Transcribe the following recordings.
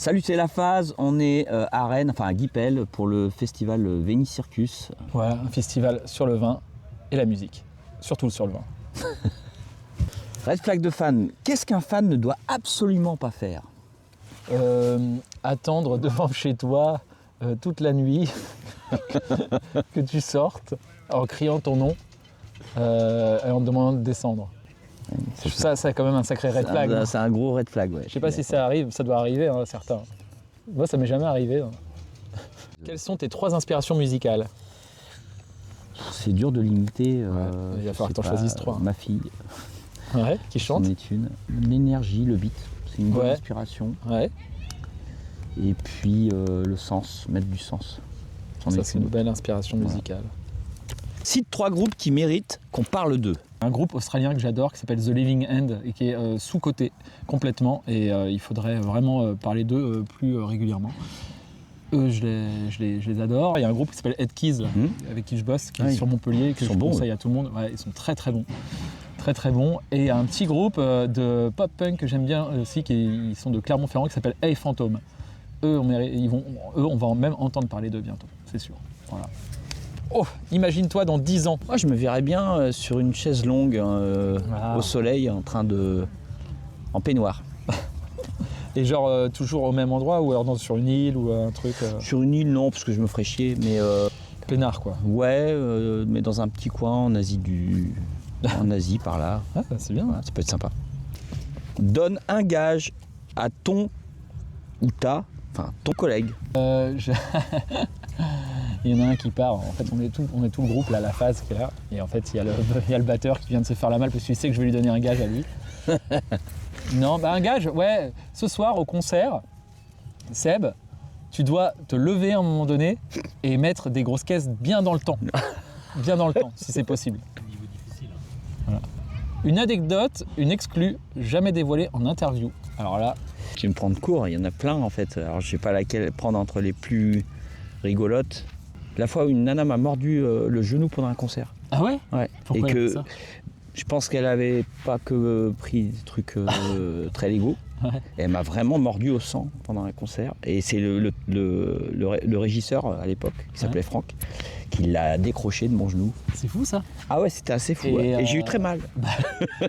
Salut, c'est La Phase, on est à Rennes, enfin à Guipel, pour le festival Veni Circus. Voilà, un festival sur le vin et la musique, surtout sur le vin. Red flag de fan, qu'est-ce qu'un fan ne doit absolument pas faire? Attendre devant chez toi toute la nuit que tu sortes en criant ton nom et en te demandant de descendre. Ça, c'est quand même un sacré red flag. C'est un gros red flag, ouais. Je sais pas si ça arrive, ça doit arriver à certains. Moi, ça m'est jamais arrivé. Quelles sont tes 3 inspirations musicales? C'est dur de limiter. Il va falloir que tu en choisisses 3. Ma fille. Ouais, qui chante. C'en est une. L'énergie, le beat, c'est une bonne Ouais. inspiration. Ouais. Et puis le sens, mettre du sens. Ça, c'est une belle inspiration musicale. Cite 3 groupes qui méritent qu'on parle d'eux. Un groupe australien que j'adore qui s'appelle The Living End et qui est sous-coté complètement et il faudrait vraiment parler d'eux plus régulièrement. Eux, je les adore. Il y a un groupe qui s'appelle Head Keys là, avec qui je bosse, qui est sur Montpellier, que je conseille à tout le monde. Ouais, ils sont très très bons. Très très bons. Et il y a un petit groupe de pop-punk que j'aime bien aussi, ils sont de Clermont-Ferrand, qui s'appelle Hey Phantom. Eux, on va même entendre parler d'eux bientôt, c'est sûr. Voilà. Oh, imagine-toi dans 10 ans. Moi, je me verrais bien sur une chaise longue au soleil, en peignoir. Et genre toujours au même endroit ou alors sur une île ou un truc Sur une île, non, parce que je me ferais chier, mais... peinard, quoi. Ouais, mais dans un petit coin en Asie en Asie, par là. Ah, c'est bien. Voilà, ça peut être sympa. Donne un gage à ton ou ton collègue. Il y en a un qui part, en fait on est tout le groupe là, La Phase qui est là, et en fait il y a le batteur qui vient de se faire la malle parce qu'il sait que je vais lui donner un gage à lui. Non, un gage, ouais, ce soir au concert, Seb, tu dois te lever à un moment donné et mettre des grosses caisses bien dans le temps. Bien dans le temps, si c'est possible. Voilà. Une anecdote, une exclue, jamais dévoilée en interview. Alors là... Tu vais me prendre court, il y en a plein en fait. Alors je sais pas laquelle prendre entre les plus rigolotes. La fois où une nana m'a mordu le genou pendant un concert. Ah ouais? Ouais. Pourquoi et elle a que fait ça? je pense qu'elle avait pas que pris des trucs très légaux. Ouais. Et elle m'a vraiment mordu au sang pendant un concert. Et c'est le régisseur à l'époque, qui s'appelait Franck, qui l'a décroché de mon genou. C'est fou ça. Ah ouais, c'était assez fou. Et j'ai eu très mal.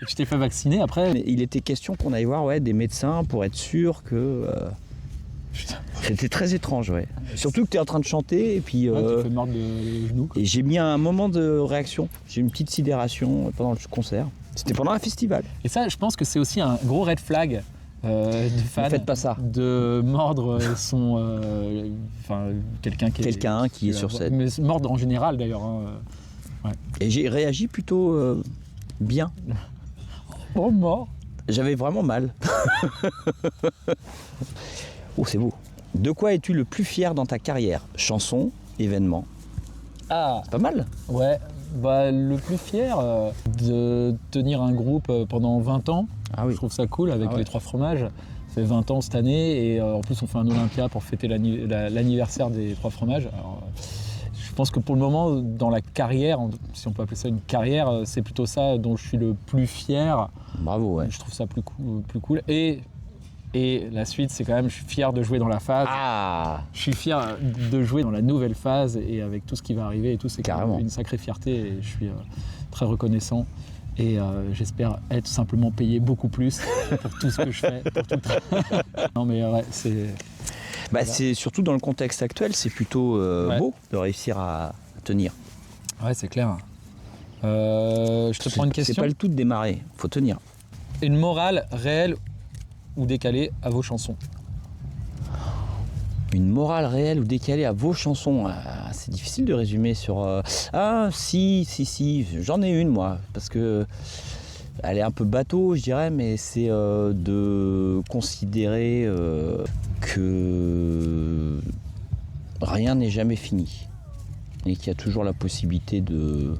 Je t'ai fait vacciner après. Mais il était question qu'on aille voir des médecins pour être sûr que... C'était très étrange, ouais. Surtout que tu es en train de chanter et puis... tu fais mordre le genou. Quoi. Et j'ai mis un moment de réaction. J'ai eu une petite sidération pendant le concert. C'était pendant un festival. Et ça, je pense que c'est aussi un gros red flag de fan. Ne faites pas ça. De mordre quelqu'un qui est sur scène. Mais mordre en général d'ailleurs. Ouais. Et j'ai réagi plutôt bien. Oh, mort. J'avais vraiment mal. Oh, c'est beau. De quoi es-tu le plus fier dans ta carrière? Chanson, événement. Ah, c'est pas mal. Ouais, le plus fier de tenir un groupe pendant 20 ans. Ah oui. Je trouve ça cool avec les 3 fromages. Ça fait 20 ans cette année et en plus on fait un Olympia pour fêter l'anniversaire des 3 fromages. Alors, je pense que pour le moment, dans la carrière, si on peut appeler ça une carrière, c'est plutôt ça dont je suis le plus fier. Bravo, ouais. Je trouve ça plus cool. Et la suite, c'est quand même, je suis fier de jouer dans La Phase. Ah. Je suis fier de jouer dans la nouvelle phase et avec tout ce qui va arriver et tout, c'est carrément une sacrée fierté et je suis très reconnaissant. Et j'espère être simplement payé beaucoup plus pour tout ce que je fais. Non mais ouais, c'est... Voilà. C'est surtout dans le contexte actuel, c'est plutôt beau de réussir à tenir. Ouais, c'est clair. Je te prends une question. C'est pas le tout de démarrer, faut tenir. Une morale réelle ou décalée à vos chansons? Une morale réelle ou décalée à vos chansons, c'est difficile de résumer sur... si, j'en ai une moi, parce que elle est un peu bateau je dirais, mais c'est de considérer que rien n'est jamais fini et qu'il y a toujours la possibilité de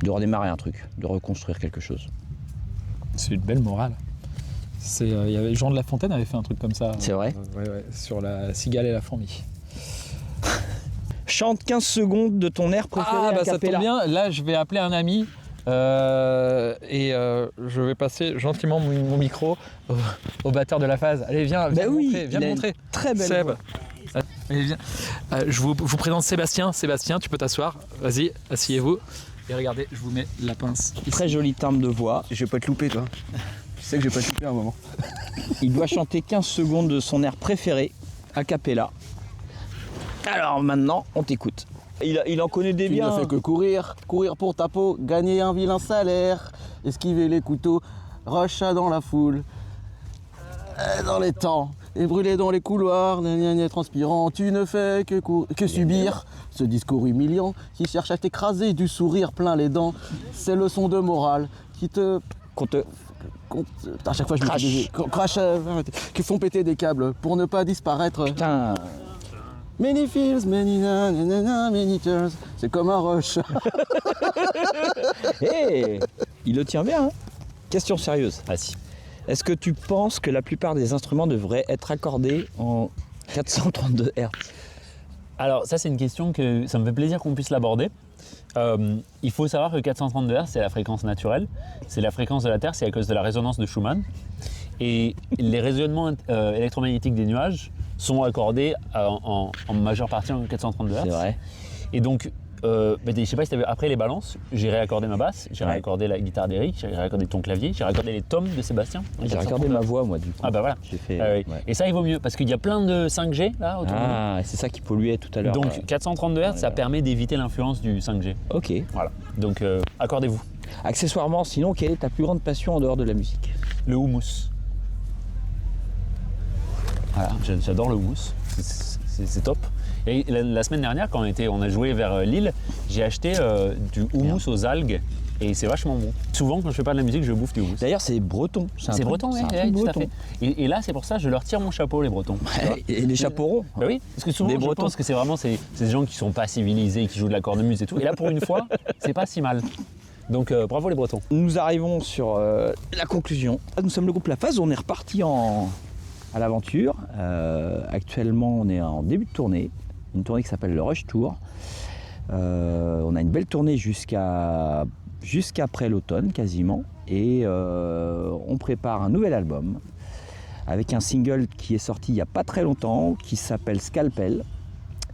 redémarrer un truc, de reconstruire quelque chose. C'est une belle morale. Il y avait Jean de La Fontaine avait fait un truc comme ça. C'est vrai ouais, sur la cigale et la fourmi. Chante 15 secondes de ton air préféré. Ça tombe bien, là je vais appeler un ami Je vais passer gentiment mon micro au batteur de la phase. Allez, viens me montrer. Très belle Seb. voix. Allez, viens. Je vous présente Sébastien. Sébastien, tu peux t'asseoir. Vas-y, asseyez-vous. Et regardez, je vous mets la pince ici. Très joli timbre de voix. Je vais pas te louper, toi. Tu sais que je vais pas te louper à un moment. Il doit chanter 15 secondes de son air préféré, a cappella. Alors maintenant, on t'écoute. Il en connaît des Tu biens. ne fais que courir pour ta peau, gagner un vilain salaire, esquiver les couteaux, rush dans la foule, dans les temps, et brûler dans les couloirs, transpirant. Tu ne fais que subir ce discours humiliant qui cherche à t'écraser du sourire plein les dents. Ces leçons de morale qui te... À chaque fois je me Crash. fais des... Crash, qui font péter des câbles pour ne pas disparaître. Putain. Many fields, many turns. C'est comme un rush. Hey, il le tient bien. Hein. Question sérieuse. Ah si. Est-ce que tu penses que la plupart des instruments devraient être accordés en 432 Hz? Alors ça c'est une question que ça me fait plaisir qu'on puisse l'aborder. Il faut savoir que 432 Hz c'est la fréquence naturelle, c'est la fréquence de la Terre, c'est à cause de la résonance de Schumann. Et les rayonnements électromagnétiques des nuages sont accordés en majeure partie en 432 Hz. C'est vrai. Et donc, je sais pas si tu as vu, après les balances, j'ai réaccordé ma basse, j'ai réaccordé la guitare d'Eric, j'ai réaccordé ton clavier, j'ai réaccordé les tomes de Sébastien. J'ai regardé ma voix, moi, du coup. Ah bah voilà. J'ai fait. Oui. Ouais. Et ça, il vaut mieux parce qu'il y a plein de 5G là autour de nous. Ah, c'est ça qui polluait tout à l'heure. Donc 432 Hz, ça permet d'éviter l'influence du 5G. Ok. Voilà. Donc accordez-vous. Accessoirement, sinon, quelle est ta plus grande passion en dehors de la musique? Le houmous. Voilà, j'adore le houmous. C'est top. Et la semaine dernière, quand on a joué vers Lille, j'ai acheté du houmous aux algues et c'est vachement bon. Souvent, quand je fais pas de la musique, je bouffe du houmous. D'ailleurs, c'est breton. C'est breton, oui, tout à fait. Et là, c'est pour ça que je leur tire mon chapeau, les Bretons. Et les chapeaux ronds. Bah oui, parce que souvent, Des je Bretons. pense que c'est vraiment des gens qui sont pas civilisés, qui jouent de la cornemuse et tout. Et là, pour une fois, c'est pas si mal. Donc, bravo les Bretons. Nous arrivons sur la conclusion. Nous sommes le groupe La Phase, on est reparti à l'aventure. Actuellement, on est en début de tournée, une tournée qui s'appelle le Rush Tour. On a une belle tournée jusqu'après l'automne quasiment. Et on prépare un nouvel album avec un single qui est sorti il n'y a pas très longtemps, qui s'appelle Scalpel.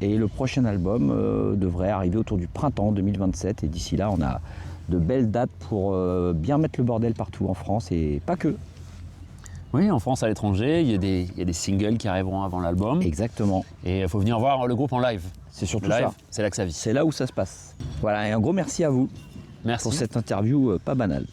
Et le prochain album devrait arriver autour du printemps 2027. Et d'ici là, on a de belles dates pour bien mettre le bordel partout en France et pas que. Oui, en France, à l'étranger, il y a des singles qui arriveront avant l'album. Exactement. Et il faut venir voir le groupe en live. C'est surtout Live, ça. c'est là que ça vit. C'est là où ça se passe. Voilà, et un gros merci à vous Merci. pour cette interview pas banale.